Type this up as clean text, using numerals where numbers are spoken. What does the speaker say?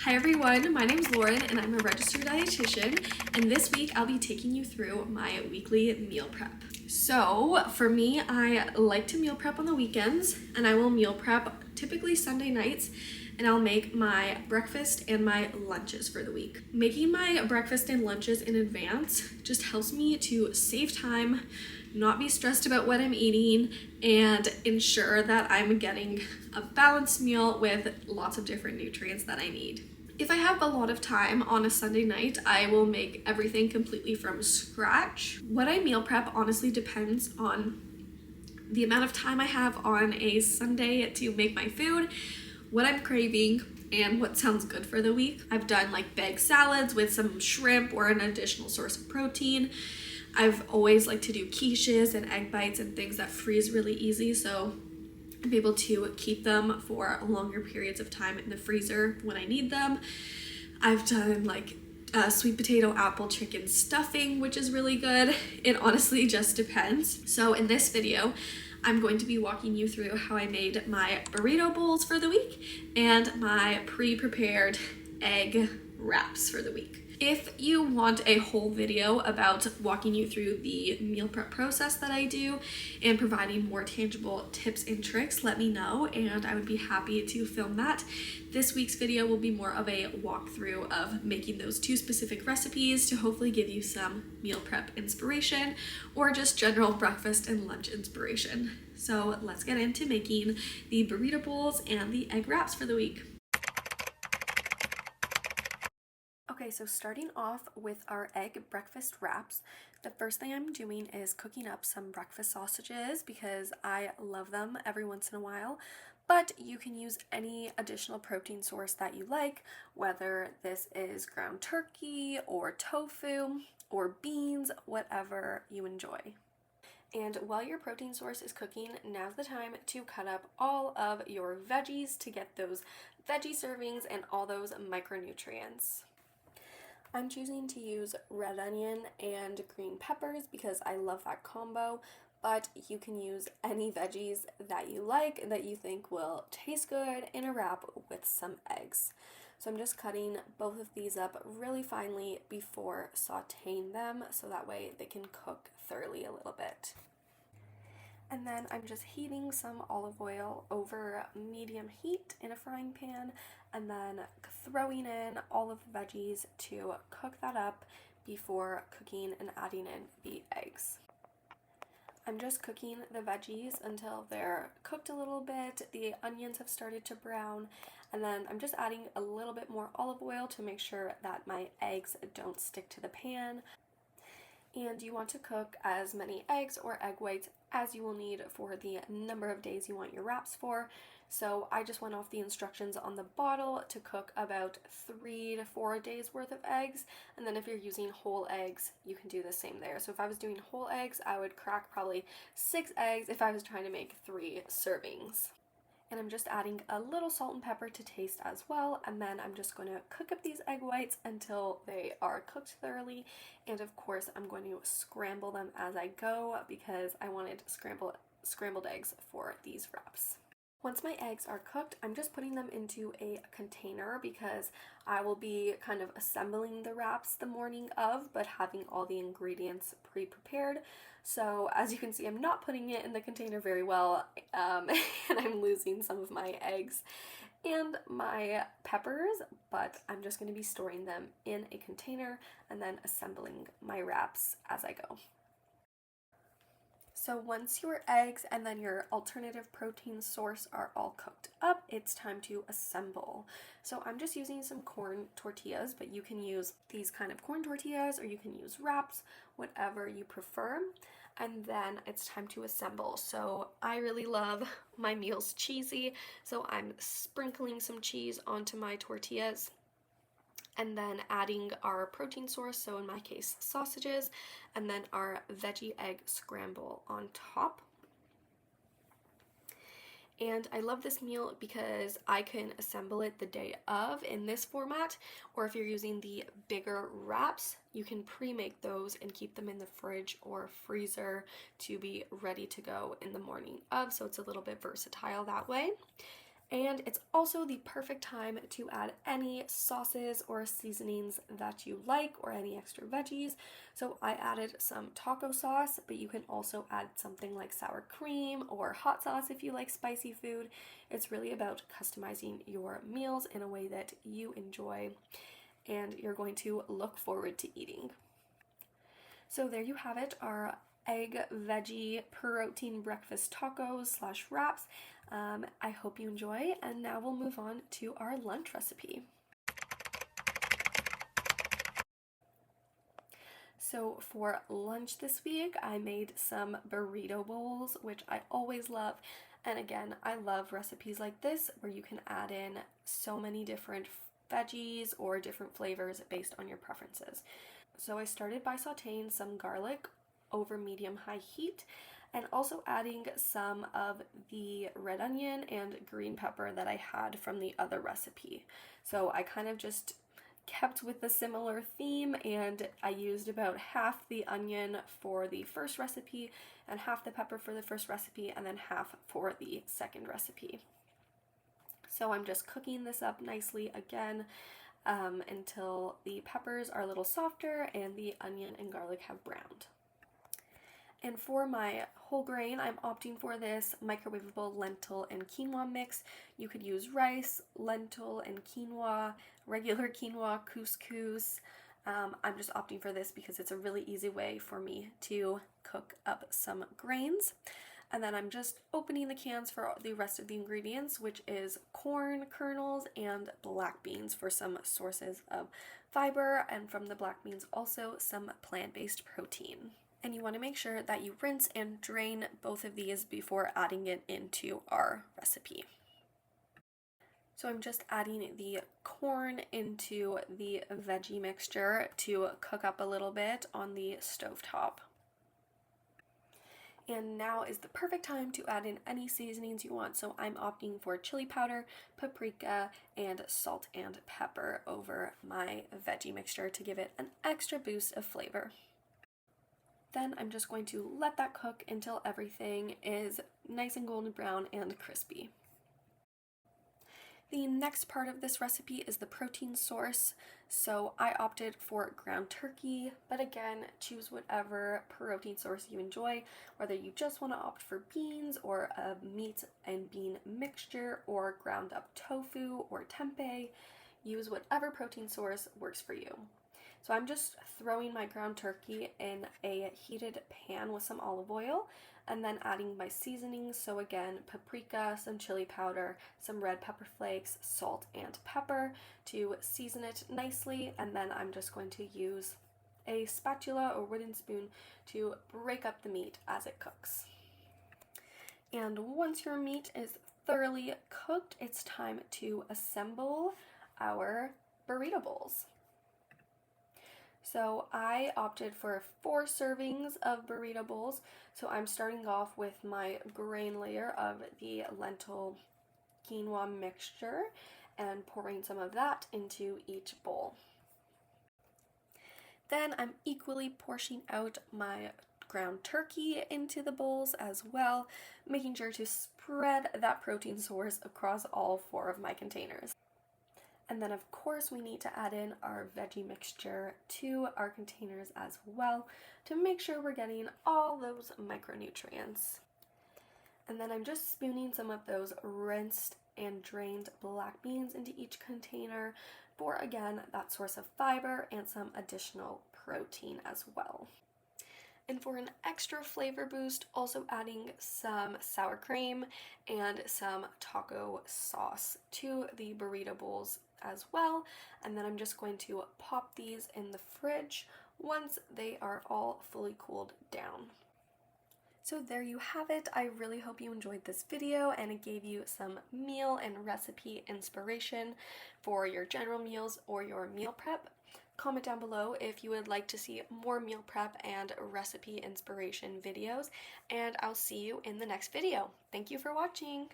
Hi everyone, my name is Lauren and I'm a registered dietitian, and this week I'll be taking you through my weekly meal prep. So for me, I like to meal prep on the weekends, and I will meal prep typically Sunday nights, and I'll make my breakfast and my lunches for the week. Making my breakfast and lunches in advance just helps me to save time, not be stressed about what I'm eating, and ensure that I'm getting a balanced meal with lots of different nutrients that I need. If I have a lot of time on a Sunday night, I will make everything completely from scratch. What I meal prep honestly depends on the amount of time I have on a Sunday to make my food, what I'm craving, and what sounds good for the week. I've done like bag salads with some shrimp or an additional source of protein. I've always liked to do quiches and egg bites and things that freeze really easy, so I'm able to keep them for longer periods of time in the freezer when I need them. I've done like sweet potato apple chicken stuffing, which is really good. It honestly just depends. So in this video, I'm going to be walking you through how I made my burrito bowls for the week and my pre-prepared egg wraps for the week. If you want a whole video about walking you through the meal prep process that I do and providing more tangible tips and tricks, let me know and I would be happy to film that. This week's video will be more of a walkthrough of making those two specific recipes to hopefully give you some meal prep inspiration or just general breakfast and lunch inspiration. So let's get into making the burrito bowls and the egg wraps for the week. Okay, so starting off with our egg breakfast wraps, the first thing I'm doing is cooking up some breakfast sausages because I love them every once in a while, but you can use any additional protein source that you like, whether this is ground turkey or tofu or beans, whatever you enjoy. And while your protein source is cooking, now's the time to cut up all of your veggies to get those veggie servings and all those micronutrients. I'm choosing to use red onion and green peppers because I love that combo, but you can use any veggies that you like that you think will taste good in a wrap with some eggs. So I'm just cutting both of these up really finely before sauteing them so that way they can cook thoroughly a little bit. And then I'm just heating some olive oil over medium heat in a frying pan and then throwing in all of the veggies to cook that up before cooking and adding in the eggs. I'm just cooking the veggies until they're cooked a little bit, the onions have started to brown, and then I'm just adding a little bit more olive oil to make sure that my eggs don't stick to the pan. And you want to cook as many eggs or egg whites as you will need for the number of days you want your wraps for. So I just went off the instructions on the bottle to cook about 3 to 4 days worth of eggs, and then if you're using whole eggs, you can do the same there. So if I was doing whole eggs, I would crack probably 6 eggs if I was trying to make 3 servings. And I'm just adding a little salt and pepper to taste as well, and then I'm just going to cook up these egg whites until they are cooked thoroughly, and of course I'm going to scramble them as I go because I wanted scrambled eggs for these wraps. Once my eggs are cooked, I'm just putting them into a container because I will be kind of assembling the wraps the morning of, but having all the ingredients pre-prepared. So as you can see, I'm not putting it in the container very well, and I'm losing some of my eggs and my peppers, but I'm just going to be storing them in a container and then assembling my wraps as I go. So once your eggs and then your alternative protein source are all cooked up, it's time to assemble. So I'm just using some corn tortillas, but you can use these kind of corn tortillas or you can use wraps, whatever you prefer. And then it's time to assemble. So I really love my meals cheesy, so I'm sprinkling some cheese onto my tortillas and then adding our protein source, so in my case sausages, and then our veggie egg scramble on top. And I love this meal because I can assemble it the day of in this format, or if you're using the bigger wraps, you can pre-make those and keep them in the fridge or freezer to be ready to go in the morning of, so it's a little bit versatile that way. And it's also the perfect time to add any sauces or seasonings that you like or any extra veggies. So I added some taco sauce, but you can also add something like sour cream or hot sauce if you like spicy food. It's really about customizing your meals in a way that you enjoy and you're going to look forward to eating. So there you have it, our egg veggie protein breakfast tacos slash wraps. I hope you enjoy, and now we'll move on to our lunch recipe. So for lunch this week, I made some burrito bowls, which I always love. And again, I love recipes like this where you can add in so many different veggies or different flavors based on your preferences. So I started by sauteing some garlic over medium-high heat and also adding some of the red onion and green pepper that I had from the other recipe. So I kind of just kept with the similar theme, and I used about half the onion for the first recipe and half the pepper for the first recipe and then half for the second recipe. So I'm just cooking this up nicely again until the peppers are a little softer and the onion and garlic have browned. And for my whole grain, I'm opting for this microwavable lentil and quinoa mix. You could use rice, lentil, and quinoa, regular quinoa, couscous. I'm just opting for this because it's a really easy way for me to cook up some grains. And then I'm just opening the cans for the rest of the ingredients, which is corn kernels and black beans for some sources of fiber, and from the black beans also some plant-based protein. And you want to make sure that you rinse and drain both of these before adding it into our recipe. So I'm just adding the corn into the veggie mixture to cook up a little bit on the stovetop. And now is the perfect time to add in any seasonings you want. So I'm opting for chili powder, paprika, and salt and pepper over my veggie mixture to give it an extra boost of flavor. Then I'm just going to let that cook until everything is nice and golden brown and crispy. The next part of this recipe is the protein source. So I opted for ground turkey, but again, choose whatever protein source you enjoy, whether you just want to opt for beans or a meat and bean mixture or ground up tofu or tempeh. Use whatever protein source works for you. So I'm just throwing my ground turkey in a heated pan with some olive oil and then adding my seasonings. So again, paprika, some chili powder, some red pepper flakes, salt, and pepper to season it nicely. And then I'm just going to use a spatula or wooden spoon to break up the meat as it cooks. And once your meat is thoroughly cooked, it's time to assemble our burrito bowls. So I opted for 4 servings of burrito bowls. So I'm starting off with my grain layer of the lentil quinoa mixture and pouring some of that into each bowl. Then I'm equally portioning out my ground turkey into the bowls as well, making sure to spread that protein source across all 4 of my containers. And then of course we need to add in our veggie mixture to our containers as well to make sure we're getting all those micronutrients. And then I'm just spooning some of those rinsed and drained black beans into each container for, again, that source of fiber and some additional protein as well. And for an extra flavor boost, also adding some sour cream and some taco sauce to the burrito bowls as well. And then I'm just going to pop these in the fridge once they are all fully cooled down. So there you have it. I really hope you enjoyed this video and it gave you some meal and recipe inspiration for your general meals or your meal prep. Comment down below if you would like to see more meal prep and recipe inspiration videos, and I'll see you in the next video. Thank you for watching!